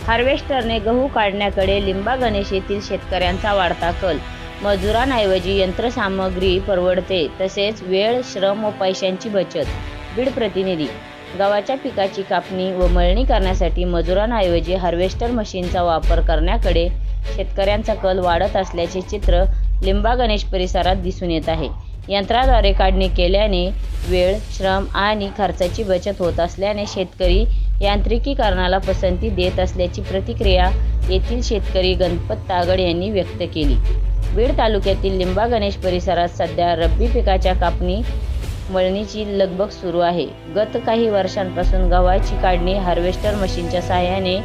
हार्वेस्टरने गहू काढण्याकडे लिंबा गणेश येथील शेतकऱ्यांचा वाढता कल। मजुरांऐवजी यंत्रसामग्री परवडते, तसेच वेळ, श्रम व पैशांची बचत। बीड प्रतिनिधी। गव्हाच्या पिकाची कापणी व मळणी करण्यासाठी मजुरांऐवजी हार्वेस्टर मशीनचा वापर करण्याकडे शेतकऱ्यांचा कल वाढत असल्याचे चित्र लिंबा गणेश परिसरात दिसून येत आहे। यंत्राद्वारे काढणी केल्याने वेळ, श्रम आणि खर्चाची बचत होत असल्याने शेतकरी यांत्रिकीकरणाला पसंती देत असल्याची प्रतिक्रिया येथील शेतकरी गणपत तागड यांनी व्यक्त केली। बीड तालुक्यातील लिंबा गणेश परिसरात सध्या रब्बी पिकाच्या कापणी मळणीची लगबग सुरू आहे। गत काही वर्षांपासून गव्हाची काढणी हार्वेस्टर मशीनच्या सहाय्याने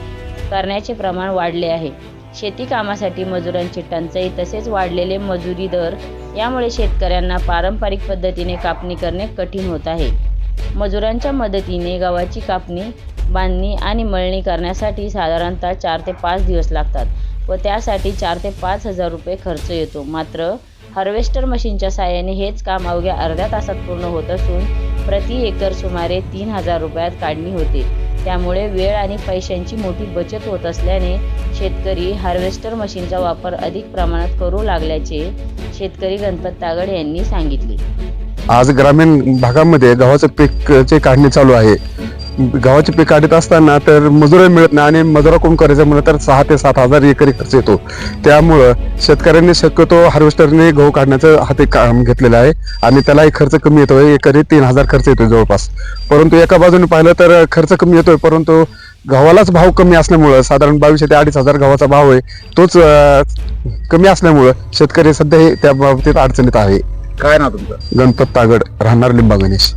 करण्याचे प्रमाण वाढले आहे। शेती कामासाठी मजुरांची टंचाई तसेच वाढलेले मजुरी दर यामुळे शेतकऱ्यांना पारंपरिक पद्धतीने कापणी करणे कठीण होत आहे। मजुरांच्या मदतीने गव्हाची कापणी, बांधणी आणि मळणी करण्यासाठी साधारणतः 4 ते 5 दिवस लागतात व त्यासाठी 4 ते 5 हजार रुपये खर्च येतो। मात्र हार्वेस्टर मशीनच्या साहाय्याने हेच काम अवघ्या अर्ध्या तासात पूर्ण होत असून प्रति एकर सुमारे 3000 रुपयात काढणी होते। त्यामुळे वेळ आणि पैशांची मोठी बचत होत असल्याने शेतकरी हार्वेस्टर मशीनचा वापर अधिक प्रमाणात करू लागल्याचे शेतकरी गणपत तागड यांनी सांगितले। आज ग्रामीण भागामध्ये गव्हाचं पीकची काढणी चालू आहे। गव्हाचे पीक काढत असताना तर मजुरी मिळत नाही आणि मजुराकडून करायचं म्हणलं तर 6 ते 7 हजार एकरी खर्च येतो। त्यामुळं शेतकऱ्यांनी शक्यतो हार्वेस्टरने गहू काढण्याचं हाती काम घेतलेलं आहे आणि त्यालाही खर्च कमी येतो, एकरी 3000 खर्च येतो जवळपास। परंतु एका बाजूने पाहिलं तर खर्च कमी येतोय, परंतु गव्हालाच भाव कमी असल्यामुळं साधारण 2200 ते 2500 गव्हाचा भाव आहे, तोच कमी असल्यामुळं शेतकरी सध्या त्या बाबतीत अडचणीत आहे। काय ना तुमचं? गणपत तागड, राहणार लिंबा गणेश।